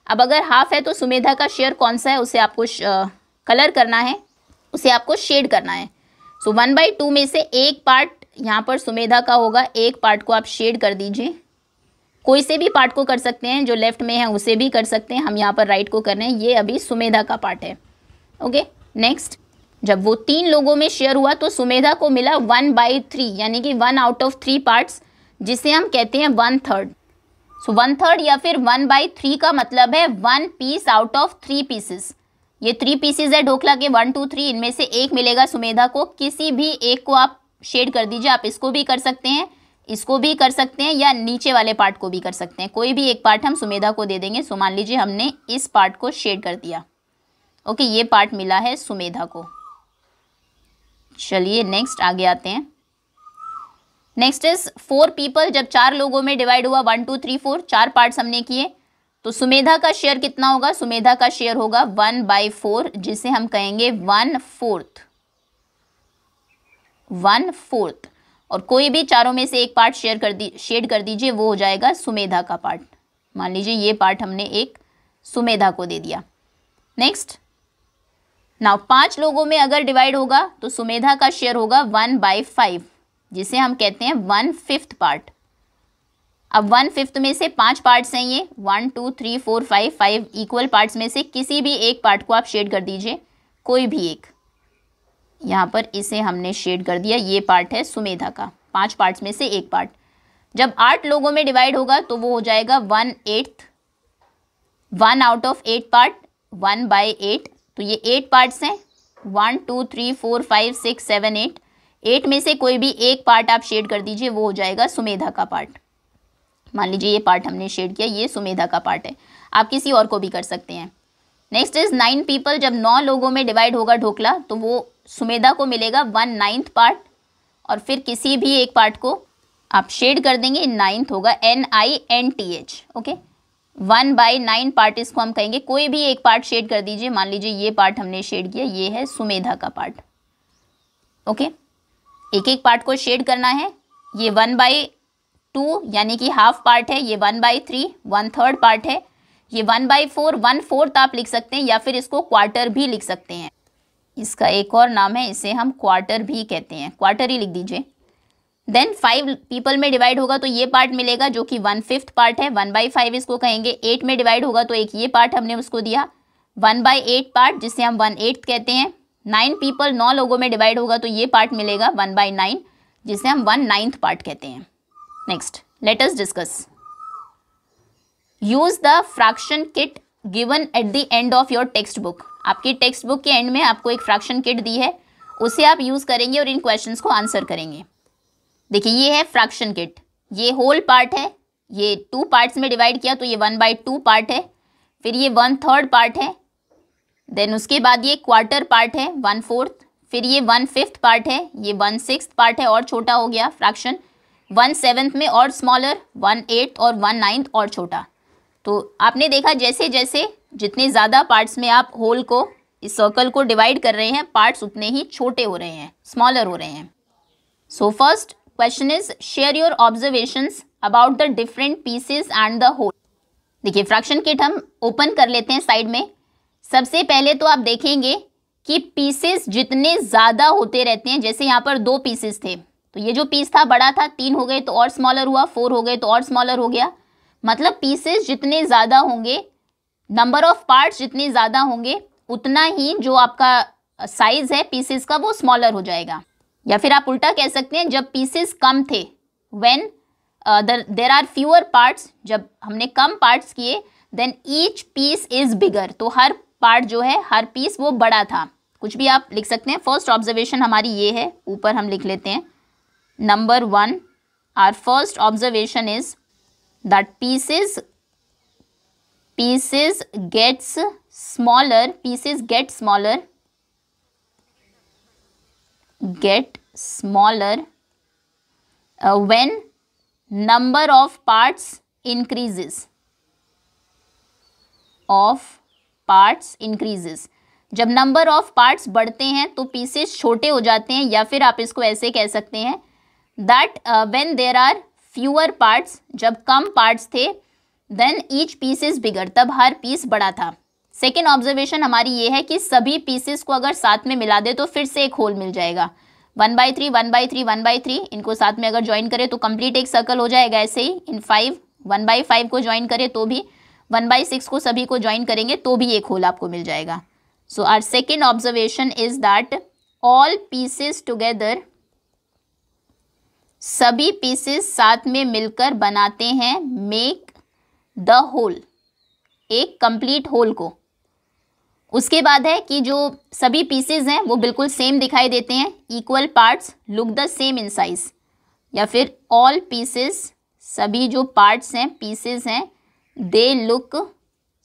अब अगर हाफ है तो सुमेधा का शेयर कौन सा है उसे आपको कलर करना है, उसे आपको शेड करना है। सो 1/2 में से एक पार्ट यहाँ पर सुमेधा का होगा, एक पार्ट को आप शेड कर दीजिए। कोई से भी पार्ट को कर सकते हैं, जो लेफ्ट में है उसे भी कर सकते हैं, हम यहाँ पर राइट को कर रहे हैं, ये अभी सुमेधा का पार्ट है। ओके, नेक्स्ट जब वो 3 लोगों में शेयर हुआ तो सुमेधा को मिला 1/3 यानी कि 1 आउट ऑफ 3 पार्ट्स, जिसे हम कहते हैं 1/3। सो 1/3 या फिर 1/3 का मतलब है 1 पीस आउट ऑफ 3 पीसेस। ये 3 पीसेस है ढोकला के 1 2 3, इनमें से एक मिलेगा सुमेधा को। किसी भी एक को आप शेड कर दीजिए, आप इसको भी कर सकते हैं, इसको भी कर सकते हैं, या नीचे वाले पार्ट को भी कर सकते हैं। कोई भी एक पार्ट हम सुमेधा को दे देंगे। सो मान लीजिए हमने इस पार्ट को शेड कर दिया। ओके, ये पार्ट मिला है सुमेधा को। चलिए नेक्स्ट आगे आते हैं। Next is 4 people. जब 4 लोगों में डिवाइड हुआ 1 2 3 4, 4 पार्ट्स हमने किए, तो सुमेधा का शेयर कितना होगा? सुमेधा का शेयर होगा 1/4, जिसे हम कहेंगे 1/4। और कोई भी चारों में से एक पार्ट शेड कर दीजिए, वो हो जाएगा सुमेधा का पार्ट। मान लीजिए ये पार्ट हमने एक सुमेधा को दे दिया। नेक्स्ट, नाउ 5 लोगों में अगर डिवाइड होगा तो सुमेधा का शेयर होगा 1/5, जिसे हम कहते हैं 1/5 पार्ट। अब 1/5 में से 5 पार्ट्स हैं ये, 1 2 3 4 5 इक्वल पार्ट्स में से किसी भी एक पार्ट को आप शेड कर दीजिए, कोई भी एक। यहाँ पर इसे हमने शेड कर दिया, ये पार्ट है सुमेधा का, 5 पार्ट्स में से एक पार्ट। जब 8 लोगों में डिवाइड होगा तो वो हो जाएगा 1/8, 1 आउट ऑफ 8 पार्ट, 1/8। तो ये 8 पार्ट्स हैं, 1 2 3 4 5 6 7 8। 8 में से कोई भी एक पार्ट आप शेड कर दीजिए, वो हो जाएगा सुमेधा का पार्ट। मान लीजिए ये पार्ट हमने शेड किया, ये सुमेधा का पार्ट है। आप किसी और को भी कर सकते हैं। Next is 9 people. जब 9 लोगों में डिवाइड होगा ढोकला तो वो सुमेधा को मिलेगा 1/9 पार्ट, और फिर किसी भी एक पार्ट को आप शेड कर देंगे, 9th होगा NINTH। ओके, 1/9 पार्ट इसको हम कहेंगे। कोई भी एक पार्ट शेड कर दीजिए, मान लीजिए ये पार्ट हमने शेड किया, ये है सुमेधा का पार्ट। ओके, एक एक पार्ट को शेड करना है। ये 1/2 यानी कि हाफ पार्ट है, ये 1/3 1/3 पार्ट है, ये 1/4 1/4 आप लिख सकते हैं, या फिर इसको क्वार्टर भी लिख सकते हैं। इसका एक और नाम है, इसे हम क्वार्टर भी कहते हैं, क्वार्टर ही लिख दीजिए। देन 5 पीपल में डिवाइड होगा तो ये पार्ट मिलेगा जो कि 1/5 पार्ट है, 1/5 इसको कहेंगे। 8 में डिवाइड होगा तो एक ये पार्ट हमने उसको दिया 1/8 पार्ट, जिसे हम 1/8 कहते हैं। 9 पीपल 9 लोगों में डिवाइड होगा तो ये पार्ट मिलेगा 1/9, जिसे हम 1/9 पार्ट कहते हैं। Next, let us discuss. Use the fraction kit given at the end of your text book. आपकी टेक्स्ट बुक के एंड में आपको एक फ्रैक्शन किट दी है, उसे आप यूज करेंगे और इन क्वेश्चंस को आंसर करेंगे। देखिए ये है फ्रैक्शन किट, ये होल पार्ट है, ये 2 पार्ट्स में डिवाइड किया तो ये 1/2 पार्ट है, फिर ये 1/3 पार्ट है, देन उसके बाद ये क्वार्टर पार्ट है 1/4, फिर ये 1/5 पार्ट है, ये 1/6 पार्ट है और छोटा हो गया फ्रैक्शन, 1/7 में और स्मॉलर, 1/8 और 1/9 और छोटा। तो आपने देखा जैसे जैसे जितने ज़्यादा पार्ट्स में आप होल को, इस सर्कल को डिवाइड कर रहे हैं, पार्ट्स उतने ही छोटे हो रहे हैं, स्मॉलर हो रहे हैं। So first question is share your observations about the different pieces and the whole. देखिए फ्रैक्शन किट हम ओपन कर लेते हैं साइड में। सबसे पहले तो आप देखेंगे कि पीसेस जितने ज़्यादा होते रहते हैं, जैसे यहाँ पर 2 पीसेस थे तो ये जो पीस था बड़ा था, 3 हो गए तो और स्मॉलर हुआ, 4 हो गए तो और स्मॉलर हो गया। मतलब पीसेस जितने ज़्यादा होंगे, नंबर ऑफ पार्ट्स जितने ज़्यादा होंगे, उतना ही जो आपका साइज है पीसेस का वो स्मॉलर हो जाएगा। या फिर आप उल्टा कह सकते हैं, जब पीसेस कम थे, when there are fewer parts, जब हमने कम पार्ट्स किए, then each piece is bigger, तो हर पार्ट जो है, हर पीस वो बड़ा था। कुछ भी आप लिख सकते हैं। फर्स्ट ऑब्जर्वेशन हमारी ये है, ऊपर हम लिख लेते हैं number 1, our first observation is that pieces gets smaller, pieces get smaller when number of parts increases, जब नंबर ऑफ पार्ट्स बढ़ते हैं तो पीसेस छोटे हो जाते हैं। या फिर आप इसको ऐसे कह सकते हैं that when there are fewer parts, जब कम पार्ट्स थे, then each piece is bigger, तब हर पीस बड़ा था। सेकेंड ऑब्जर्वेशन हमारी ये है कि सभी पीसेस को अगर साथ में मिला दे तो फिर से एक होल मिल जाएगा। 1/3 1/3 1/3 इनको साथ में अगर ज्वाइन करें तो कंप्लीट एक सर्कल हो जाएगा। ऐसे ही इन 5 1/5 को ज्वाइन करें तो भी, 1/6 को सभी को ज्वाइन करेंगे तो भी एक होल आपको मिल जाएगा। So our second observation is that all pieces together, सभी पीसेस साथ में मिलकर बनाते हैं मेक द होल, एक कंप्लीट होल को। उसके बाद है कि जो सभी पीसेस हैं वो बिल्कुल सेम दिखाई देते हैं, equal parts look the same in size, या फिर ऑल पीसेस, सभी जो पार्ट्स हैं पीसेस हैं दे लुक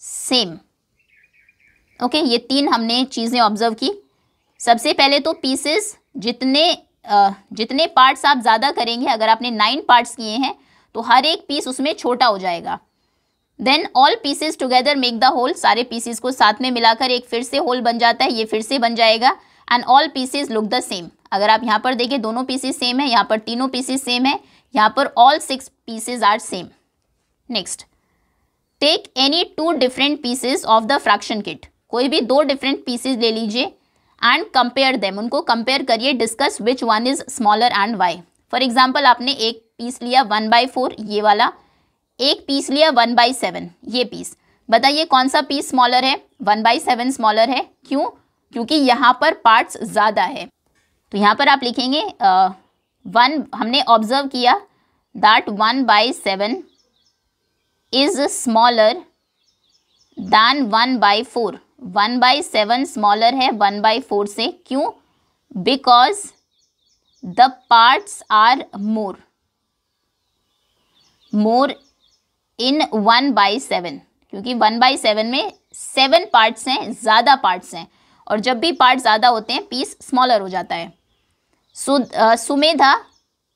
सेम। ओके, ये तीन हमने चीज़ें ऑब्जर्व की। सबसे पहले तो पीसेस जितने पार्ट्स आप ज़्यादा करेंगे, अगर आपने 9 पार्ट्स किए हैं तो हर एक पीस उसमें छोटा हो जाएगा। Then all pieces together make the whole, सारे पीसेस को साथ में मिलाकर एक फिर से होल बन जाता है, ये फिर से बन जाएगा। And all pieces look the same, अगर आप यहाँ पर देखें दोनों पीसेस सेम है, यहाँ पर तीनों पीसेस सेम है, यहाँ पर all 6 pieces are same. Next, take any 2 different pieces of the fraction kit, कोई भी 2 डिफरेंट पीसेस ले लीजिए एंड कंपेयर देम, उनको कंपेयर करिए, discuss which one is smaller and why. For example आपने एक पीस लिया 1/4 ये वाला, एक पीस लिया 1/7 ये पीस, बताइए कौन सा पीस स्मॉलर है? 1/7 स्मॉलर है। क्यों? क्योंकि यहाँ पर पार्ट्स ज़्यादा है। तो यहाँ पर आप लिखेंगे हमने ऑब्जर्व किया that 1/7 is smaller than 1/4, 1/7 smaller है 1/4 से। क्यों? Because the parts are more in 1/7, क्योंकि 1/7 में 7 पार्ट्स हैं, ज़्यादा पार्ट्स हैं, और जब भी पार्ट ज़्यादा होते हैं पीस स्मॉलर हो जाता है। सुमेधा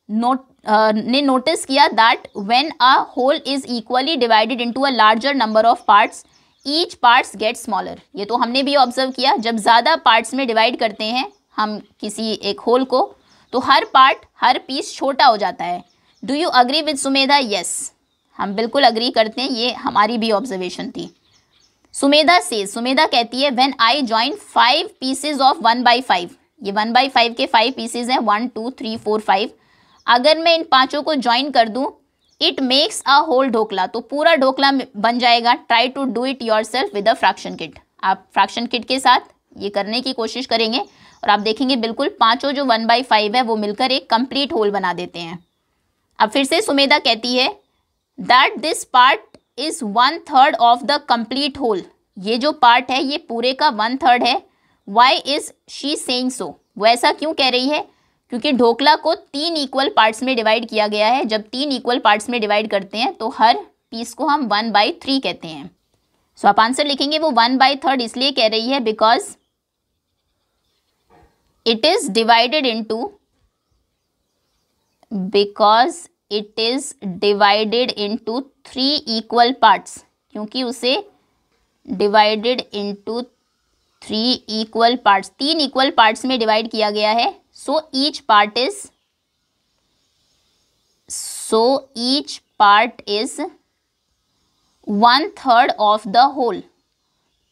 ने नोटिस किया that when a whole is equally divided into a larger number of parts each parts get smaller. ये तो हमने भी ऑब्जर्व किया, जब ज़्यादा पार्ट्स में डिवाइड करते हैं हम किसी एक होल को तो हर पीस छोटा हो जाता है। Do you agree with Sumedha? Yes, हम बिल्कुल अग्री करते हैं, ये हमारी भी ऑब्जर्वेशन थी। सुमेधा कहती है when I join 5 pieces of 1/5, ये 1/5 के 5 पीसेज हैं, 1 2 3 4 5, अगर मैं इन पांचों को ज्वाइन कर दूं it makes a whole dhokla, तो पूरा ढोकला बन जाएगा। Try to do it yourself with a fraction kit, आप फ्रैक्शन किट के साथ ये करने की कोशिश करेंगे और आप देखेंगे बिल्कुल पांचों जो 1/5 है वो मिलकर एक कंप्लीट होल बना देते हैं। अब फिर से सुमेधा कहती है that this part is 1/3 of the complete whole, ये जो पार्ट है ये पूरे का 1/3 है। Why is she saying so, वो ऐसा क्यों कह रही है? क्योंकि ढोकला को 3 इक्वल पार्ट्स में डिवाइड किया गया है, जब 3 इक्वल पार्ट्स में डिवाइड करते हैं तो हर पीस को हम 1/3 कहते हैं। सो आप आंसर लिखेंगे वो 1/3 इसलिए कह रही है because it is divided into 3 equal parts, क्योंकि उसे divided into 3 equal parts, 3 equal parts में डिवाइड किया गया है। So each part is 1/3 of the whole,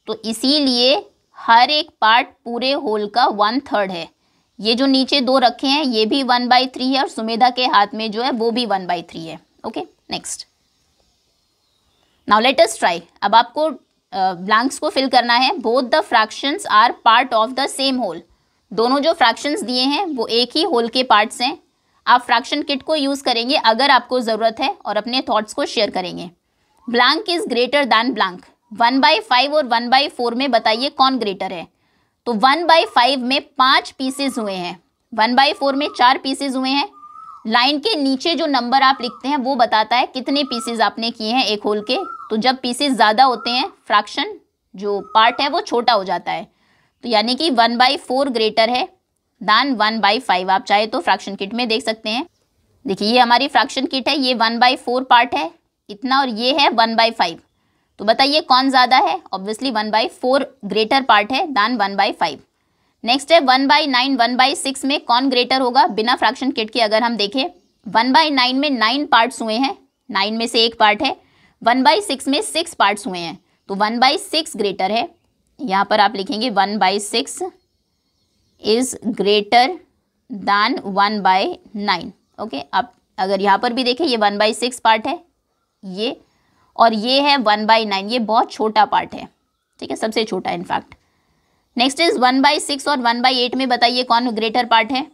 तो इसीलिए हर एक पार्ट पूरे होल का 1/3 है। ये जो नीचे 2 रखे हैं ये भी 1/3 है और सुमेधा के हाथ में जो है वो भी 1/3 है। Okay, next, now let us try. अब आपको ब्लैंक्स को फिल करना है। Both the fractions are part of the same whole, दोनों जो फ्रैक्शंस दिए हैं वो एक ही होल के पार्ट्स हैं। आप फ्रैक्शन किट को यूज़ करेंगे अगर आपको ज़रूरत है और अपने थॉट्स को शेयर करेंगे। Blank is greater than blank, 1/5 और 1/4 में बताइए कौन ग्रेटर है? तो 1/5 में 5 पीसेज हुए हैं, 1/4 में 4 पीसेज हुए हैं। लाइन के नीचे जो नंबर आप लिखते हैं वो बताता है कितने पीसेज आपने किए हैं एक होल के। तो जब पीसेज ज़्यादा होते हैं फ्रैक्शन जो पार्ट है वो छोटा हो जाता है, तो यानी कि 1/4 ग्रेटर है दैन 1/5। आप चाहे तो फ्रैक्शन किट में देख सकते हैं। देखिए ये हमारी फ्रैक्शन किट है, ये 1/4 पार्ट है इतना और ये है 1/5, तो बताइए कौन ज़्यादा है? ऑब्वियसली 1/4 ग्रेटर पार्ट है दैन 1/5। नेक्स्ट है 1/9, 1/6 में कौन ग्रेटर होगा? बिना फ्रैक्शन किट के अगर हम देखें 1/9 में 9 पार्ट्स हुए हैं, 9 में से एक पार्ट है। 1/6 में 6 पार्ट्स हुए हैं, तो 1/6 ग्रेटर है। यहाँ पर आप लिखेंगे 1/6 इज ग्रेटर दैन 1/9। ओके, आप अगर यहाँ पर भी देखें ये 1/6 पार्ट है ये, और ये है 1/9, ये बहुत छोटा पार्ट है, ठीक है, सबसे छोटा इनफैक्ट। नेक्स्ट इज 1/6 और 1/8 में बताइए कौन ग्रेटर पार्ट है,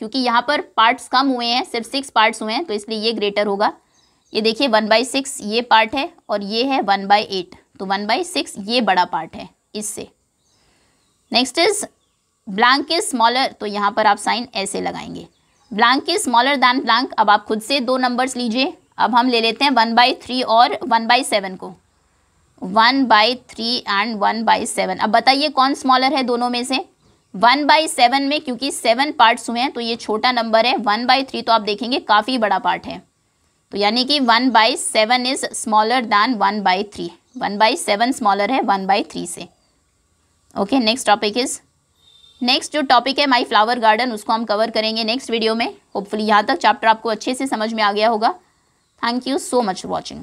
क्योंकि यहाँ पर पार्ट्स कम हुए हैं, सिर्फ 6 पार्ट्स हुए हैं, तो इसलिए ये ग्रेटर होगा। ये देखिए 1/6 ये पार्ट है और ये है 1/8, तो 1/6 ये बड़ा पार्ट है इससे। Next is blank is smaller, तो यहाँ पर आप साइन ऐसे लगाएंगे, blank is smaller then blank. अब आप खुद से 2 नंबर्स लीजिए। अब हम ले लेते हैं 1/3 और 1/7 को, 1/3 एंड 1/7। अब बताइए कौन स्मॉलर है दोनों में से। 1/7 में क्योंकि 7 पार्ट्स हुए हैं तो ये छोटा नंबर है, 1/3 तो आप देखेंगे काफ़ी बड़ा पार्ट है, तो यानी कि 1/7 इज स्मॉलर दैन 1/3, 1/7 स्मॉलर है 1/3 से। Okay, next topic is, next जो टॉपिक है माय फ्लावर गार्डन, उसको हम कवर करेंगे नेक्स्ट वीडियो में। होपफुली यहाँ तक चैप्टर आपको अच्छे से समझ में आ गया होगा। Thank you so much for watching.